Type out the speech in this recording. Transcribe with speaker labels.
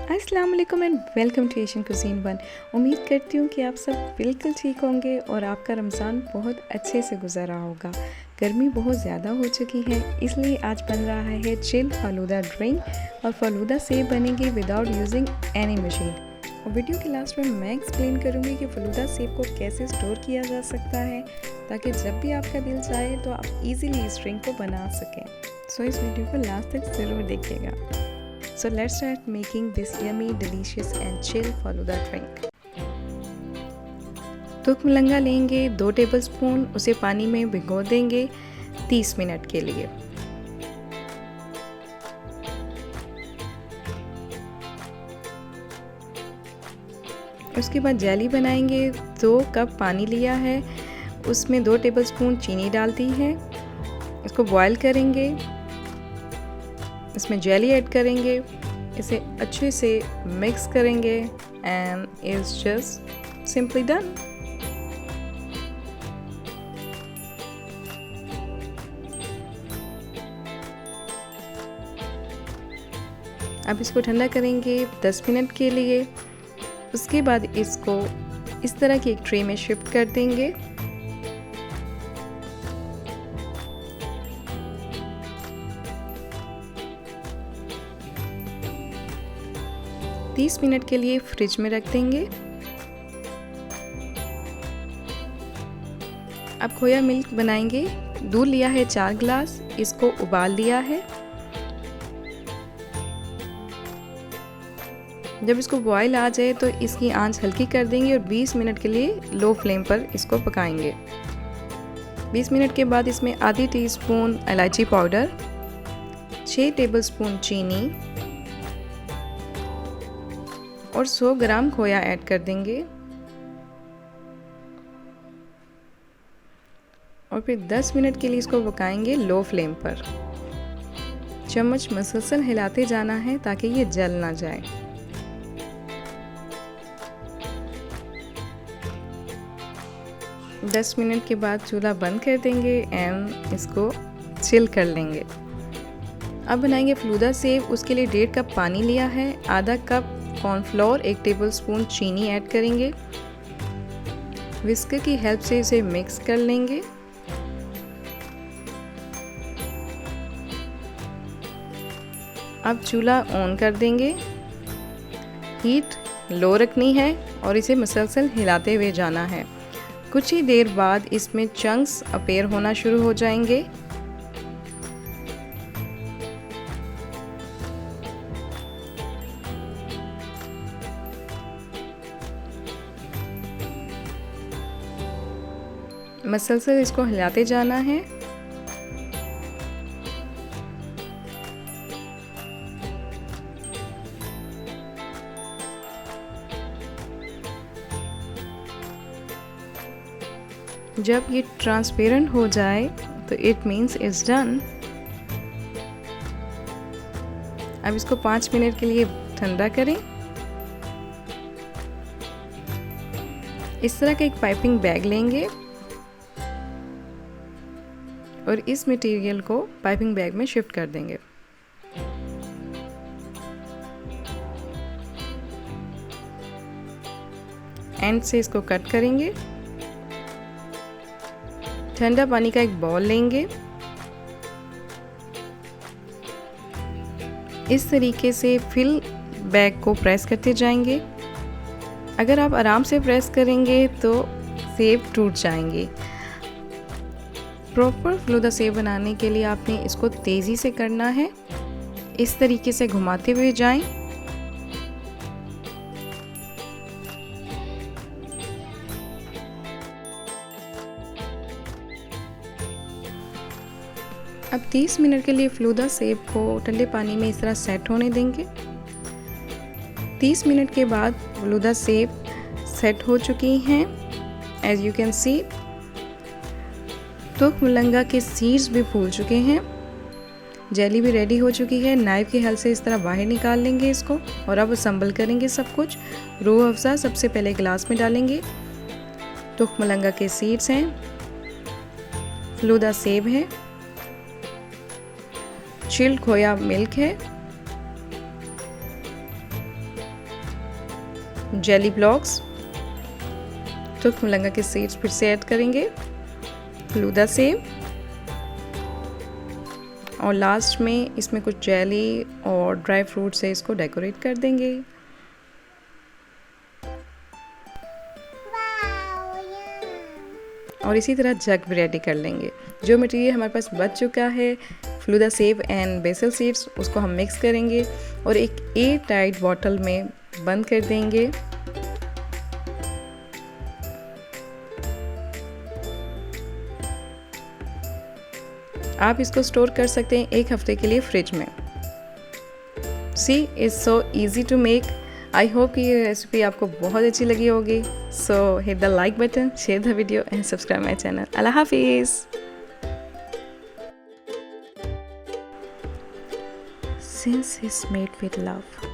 Speaker 1: अस्सलाम वालेकुम and welcome to Asian cuisine one. उम्मीद करती हूँ कि आप सब बिल्कुल ठीक होंगे और आपका रमज़ान बहुत अच्छे से गुजर रहा होगा। गर्मी बहुत ज़्यादा हो चुकी है, इसलिए आज बन रहा है चिल फालूदा ड्रिंक और फालूदा सेब बनेंगे विदाउट यूजिंग एनी मशीन। और वीडियो के लास्ट में मैं एक्सप्लेन करूँगी कि फालूदा सेब को कैसे स्टोर किया जा सकता है ताकि जब भी आपका दिल चाहे तो आप इजीली इस ड्रिंक को बना सकें। सो इस वीडियो को लास्ट तक ज़रूर देखिएगा। So let's start making this yummy, delicious and chill falooda drink. तुख मलंगा लेंगे 2 टेबलस्पून, उसे पानी में भिगो देंगे 30 मिनट के लिए। उसके बाद जेली बनाएंगे। 2 कप पानी लिया है, उसमें 2 टेबलस्पून चीनी डाल दी है। इसको बॉईल करेंगे, इसमें जेली ऐड करेंगे, इसे अच्छे से मिक्स करेंगे and it's just simply done. अब इसको ठंडा करेंगे 10 मिनट के लिए। उसके बाद इसको इस तरह की एक ट्रे में शिफ्ट कर देंगे। – 30 मिनट के लिए फ्रिज में रख देंगे। अब खोया मिल्क बनाएंगे। दूध लिया है 4 गिलास, इसको उबाल लिया है। जब इसको बॉईल आ जाए तो इसकी आंच हल्की कर देंगे और 20 मिनट के लिए लो फ्लेम पर इसको पकाएंगे। 20 मिनट के बाद इसमें आधी टीस्पून इलायची पाउडर, 6 टेबलस्पून चीनी और 100 ग्राम खोया ऐड कर देंगे और फिर 10 मिनट के लिए इसको पकाएंगे लो फ्लेम पर। चम्मच मसलसल हिलाते जाना है ताकि ये जल ना जाए। दस मिनट के बाद चूल्हा बंद कर देंगे एंड इसको चिल कर लेंगे। अब बनाएंगे फालूदा सेब। उसके लिए 1.5 कप पानी लिया है, आधा कप कॉर्नफ्लोर, 1 टेबलस्पून चीनी ऐड करेंगे। विस्कर की हेल्प से इसे मिक्स कर लेंगे। अब चूल्हा ऑन कर देंगे। हीट लो रखनी है और इसे मुसलसल हिलाते हुए जाना है। कुछ ही देर बाद इसमें चंक्स अपीयर होना शुरू हो जाएंगे। मसलसल इसको हिलाते जाना है। जब ये ट्रांसपेरेंट हो जाए तो इट मीन्स इट्स डन। अब इसको 5 मिनट के लिए ठंडा करें। इस तरह का एक पाइपिंग बैग लेंगे और इस मटेरियल को पाइपिंग बैग में शिफ्ट कर देंगे। एंड से इसको कट करेंगे। ठंडा पानी का एक बॉल लेंगे। इस तरीके से फिल बैग को प्रेस करते जाएंगे। अगर आप आराम से प्रेस करेंगे तो सेब टूट जाएंगे। प्रॉपर फालूदा सेब बनाने के लिए आपने इसको तेज़ी से करना है। इस तरीके से घुमाते हुए जाएं। अब 30 मिनट के लिए फालूदा सेब को ठंडे पानी में इस तरह सेट होने देंगे। 30 मिनट के बाद फालूदा सेब सेट हो चुकी हैं। एज यू कैन सी तुख मलंगा के सीड्स भी फूल चुके हैं। जेली भी रेडी हो चुकी है। नाइफ की हेल्प से इस तरह बाहर निकाल लेंगे इसको और अब असम्बल करेंगे सब कुछ। रूह अफ़ज़ा सबसे पहले गिलास में डालेंगे। तुख मलंगा के सीड्स हैं, फालूदा सेब है, चिल्ड खोया मिल्क है, जेली ब्लॉक्स, तुर्क मलंगा के सीड्स फिर से ऐड करेंगे, फलूदा सेब, और लास्ट में इसमें कुछ जेली और ड्राई फ्रूट से इसको डेकोरेट कर देंगे। और इसी तरह जग भी रेडी कर लेंगे। जो मटेरियल हमारे पास बच चुका है, फलूदा सेब एंड बेसल सीड्स, उसको हम मिक्स करेंगे और एक एयर टाइट बॉटल में बंद कर देंगे। आप इसको स्टोर कर सकते हैं 1 हफ्ते के लिए फ्रिज में। See is so easy to make. I hope कि ये रेसिपी आपको बहुत अच्छी लगी होगी। So hit the like button, share the video and subscribe my channel. अल्लाह हाफिज़। Since it's made with love.